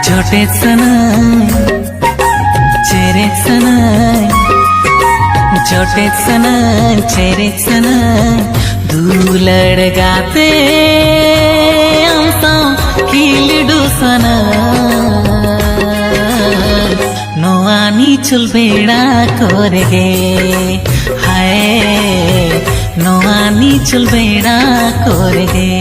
छोटे सनय चेरे सनय छोटे सनय चेरे सनय दुलड़ गाते आमसा खिलडू सनय नोआनी चुल बेड़ा कोरगे हाय नोआनी चुल बेड़ा कोरगे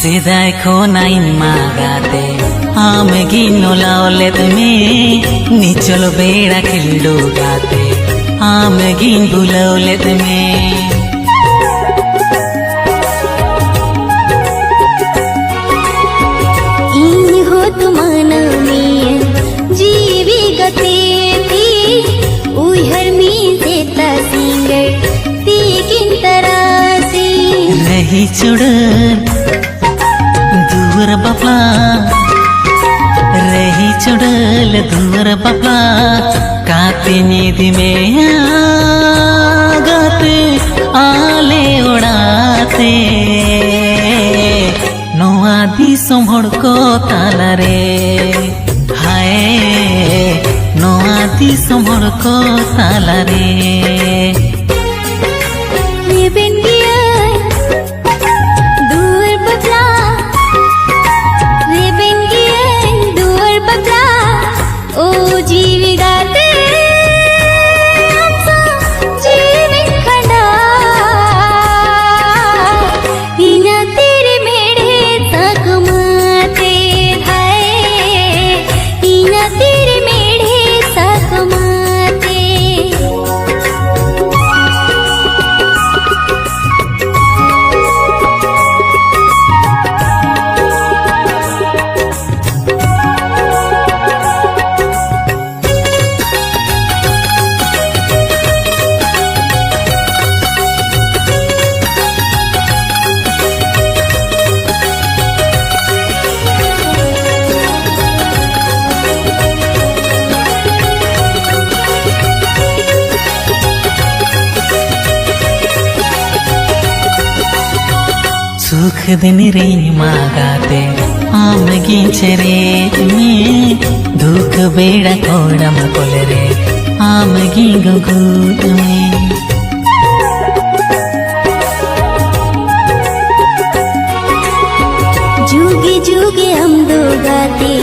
सिदाय खो नाइन मागाते आम गिनो लाओले तुम्हें निचलो बेड़ा खिल्डू गाते आम गिन बुलाओले तुम्हें इन हो तुमाना में जीवी गते थी उहर में देता सिंगर तीकिन तरासी रही चुड़न दूर बापला रही चुड़ल दूर बापला काते नींद में गाते आले उड़ाते नोआदी संभड़ को ताला रे हाय नोआदी संभड़ को ताला रे सुख दिन रे मागाते आम गिंचरे में दुख बेड़ा कोड़म कोलरे आम गिंगूत में जुगे जुगे हम दो गाते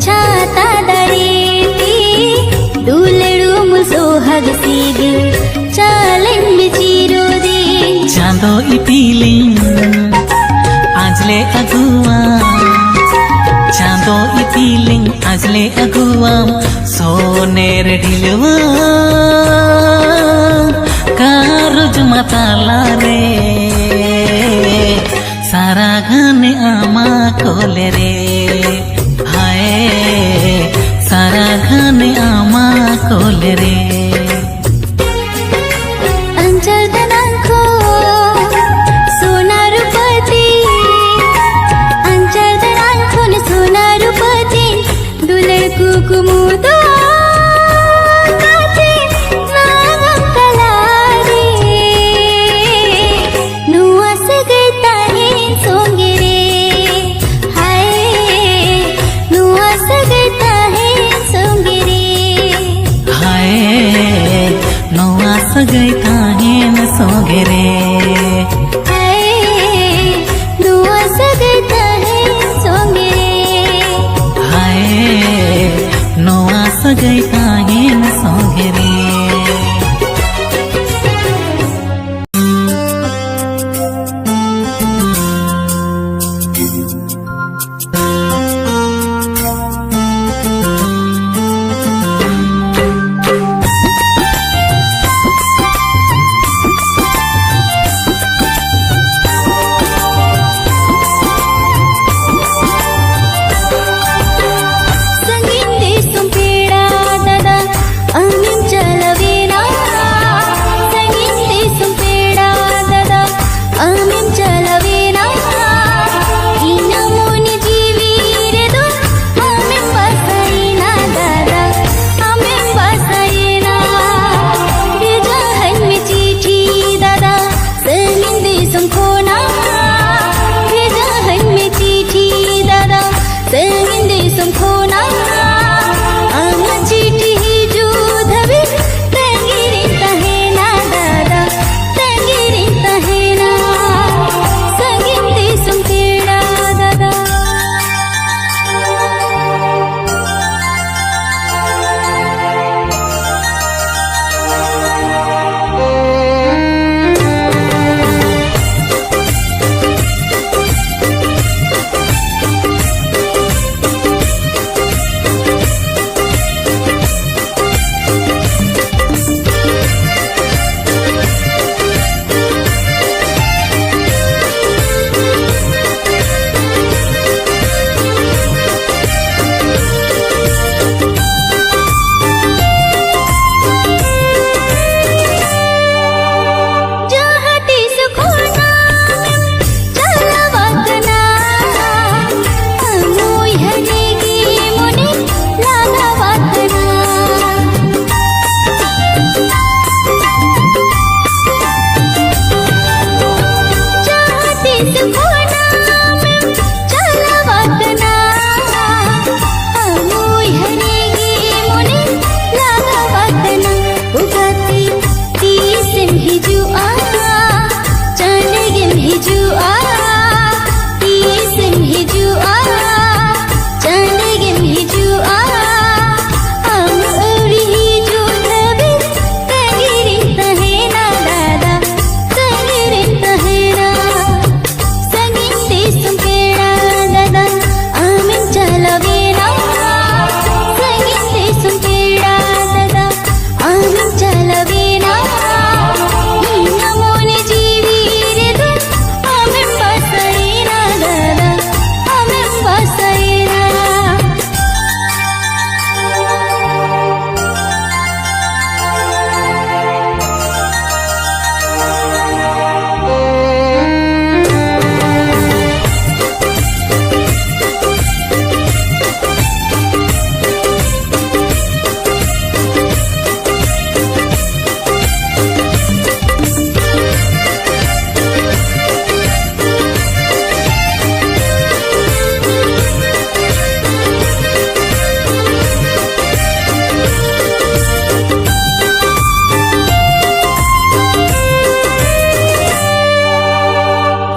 छाता दरेती दुलड़ू मुसो हग सीग चालन बिचीरो दे चांदो इपीलिंग आजले अगुआ चांदो इपीलिंग आजले अगुआ सोनेर ढिलवा कारुज माताला रे सारा घने आमा कोले रे हाय सारा घने आमा कोले रे कुमुदो काचे नागम कलारे नुआ सगता है सोंगे रे हाय नुआ सगता है सोंगे रे हाय नुआ सगता है सोंगे रे हाय नुआ नोआ सगै ताहेन संगे रे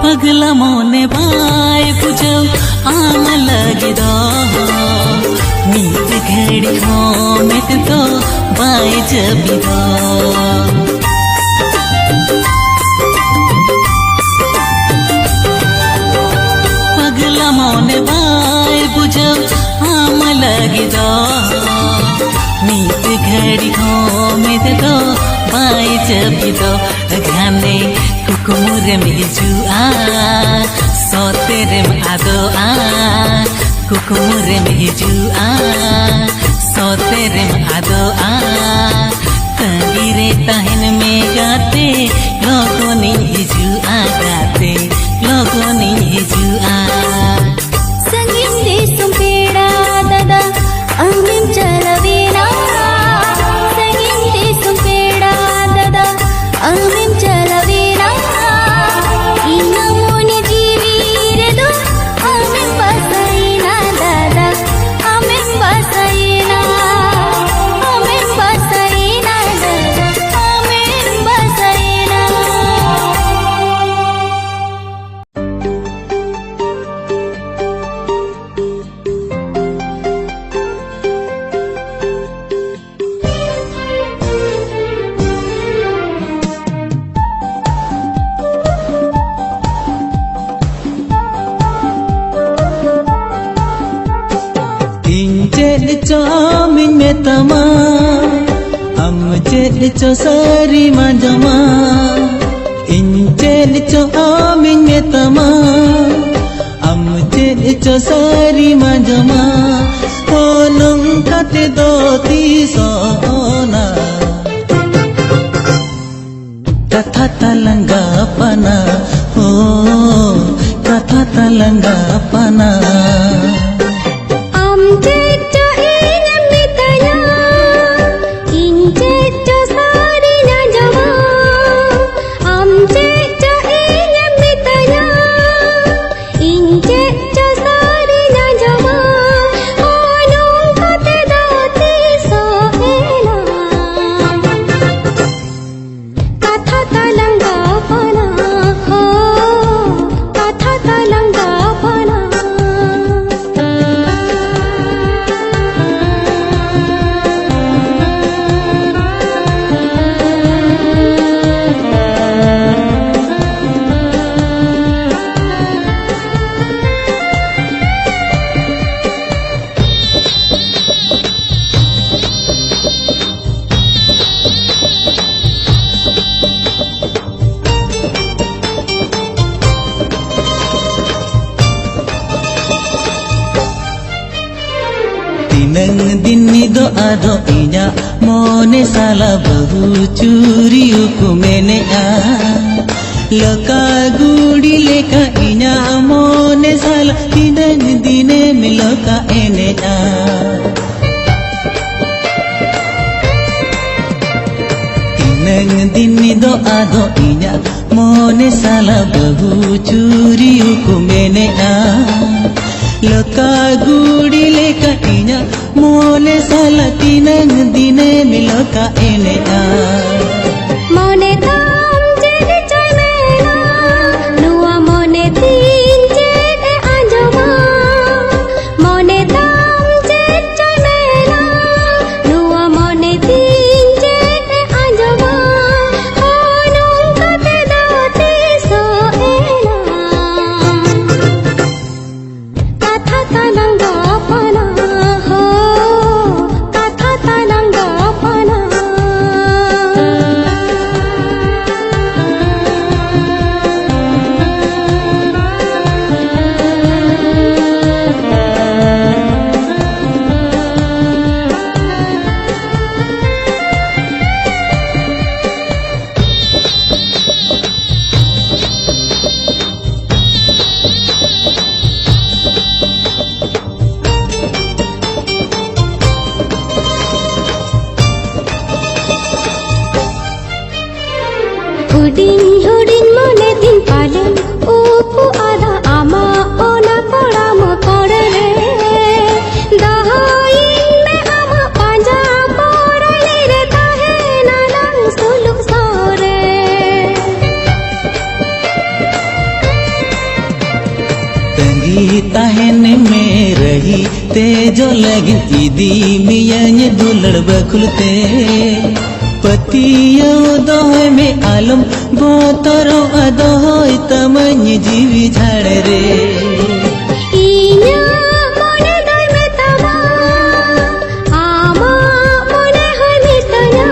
पगला मोने बाय बुझो आम लगिद मीत घड़ी मित तो बाय जबिद पगला मोने बाय बुझो आम लगिद मीत घड़ी मित तो बाय जबिद घाने कुकुमुरे मिजुआ सोतेरे आदोआ कुकुमुरे मिजुआ सोतेरे आदोआ तंगिरे तहन में गाते लोगों ने हिजुआ गाते लोगों ने हिजुआ संगीते सुम्पेड़ा दादा अमिम चलवेना संगीते सुम्पेड़ा दादा अमिम चलवेना इनमुनि जीवी रे दो अमिम बसैना दादा अमिम बसैना दादा अमिम बसैना चौमिन में तमा चेद चो सारी मांजमा इन चेद चौमिन में तमा चेद चो सारी मांजमा होनम कते दो तीसोना कथा तलंगा पना हो कथा तलंगा पना नंग दिनी दो आदो इना मोने साला बहु चूरी को मैंने आ लका गुड़ी लेका इना मोने साला तिनंग दिने में लका एने आ तिनंग दिनी दो आदो इना मोने साला बहु चूरी को मैंने आ लका गुड़ी लेका इना मोने साला तिनंग दिने मिलका एने आ मोने ताम जेदे चोय मेना नुआ मोने तीन जेदे आंजमा मोने ताम जेदे चोय मेना नुआ मोने तीन जेदे आंजमा होनम कते दाती सो एना कथा तलंगा पना हो कथा तलंगा पना हुडिन हुडिन मोने दिन पालन ऊपु आधा आमा ओना पड़ा मोकर रे दहाइन में आमा पांजा पोरले रे ताहे नानंग सुलुक सोरे तंगी ताहन में रही तेजो लगिन इदी मियाँ दुलड़ बखुलते पतियो दोय में आलम बोतरो अदोय तमन जीवी झाड़ रे इना मोने दोय में तमा आमा मोने होय में तया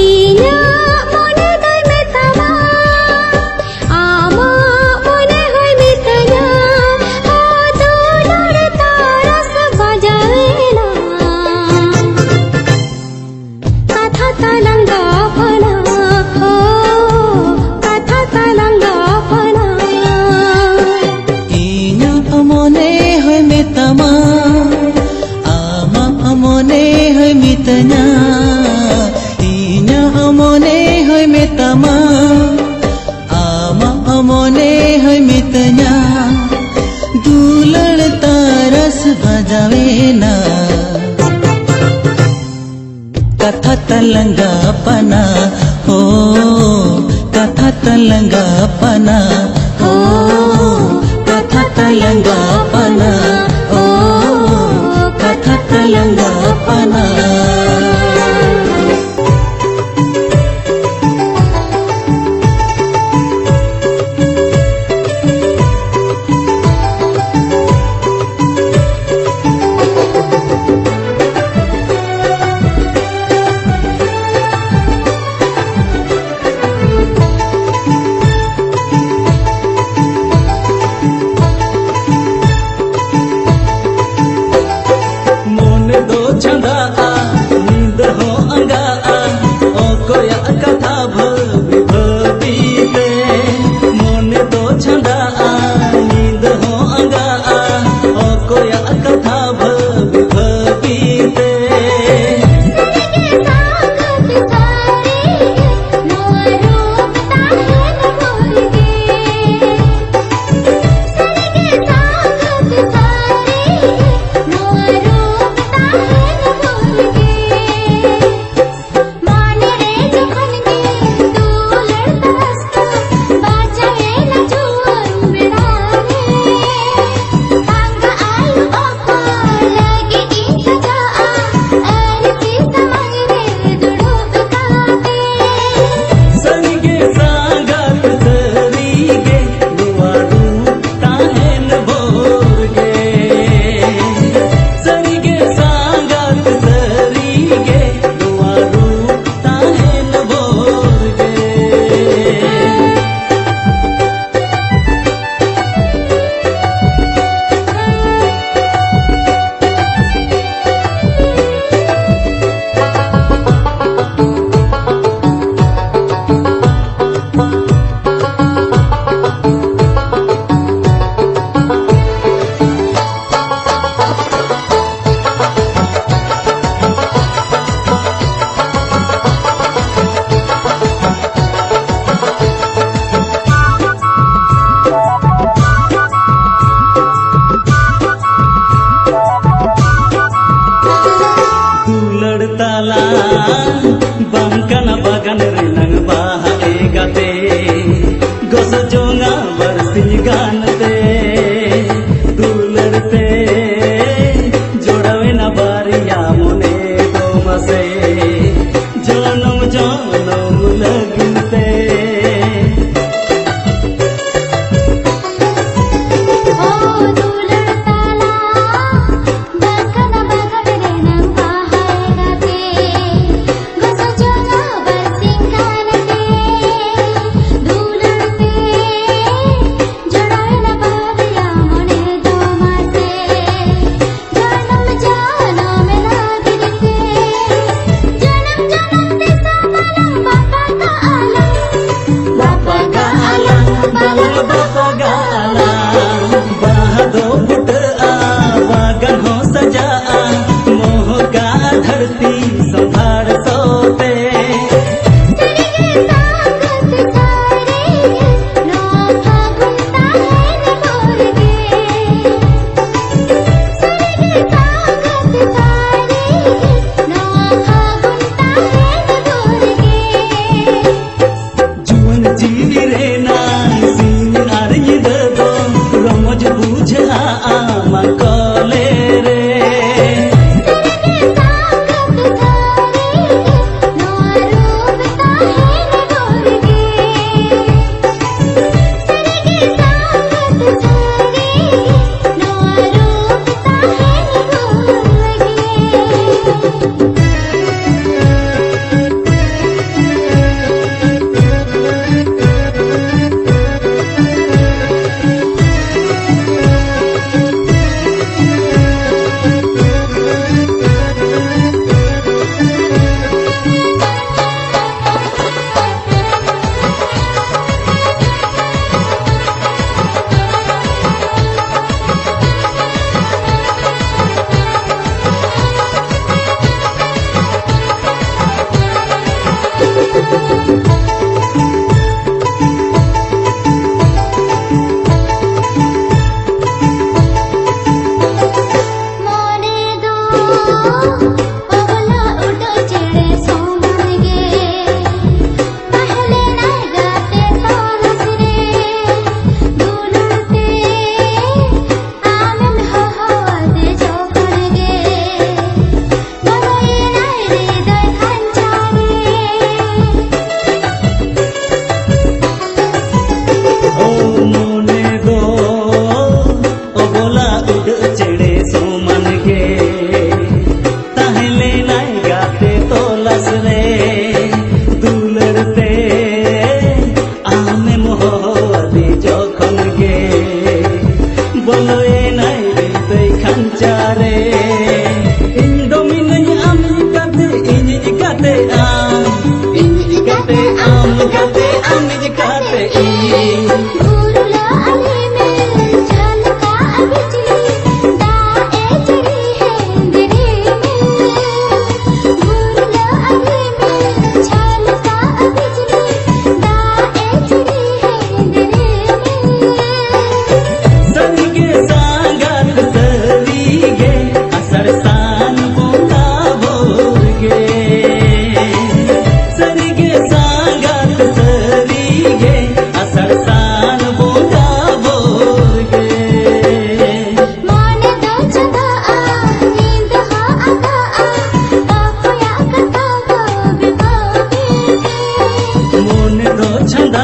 इना मोने दोय में तमा आमा मोने होय में तया ओ दुलड़ तारस बजावेना कथा तलंगा पना हो कथा तलंगा पना इना मोने होय में तमा आमा मोने होय में तया इना मोने होय में तमा आमा मोने होय में तया दुलड़ तारस बजावेना कथा तलंगा पना हो कथा तलंगा पना हो कथा तलंगा पना हो कथा तलंगा पना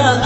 ᱞᱮᱠᱟ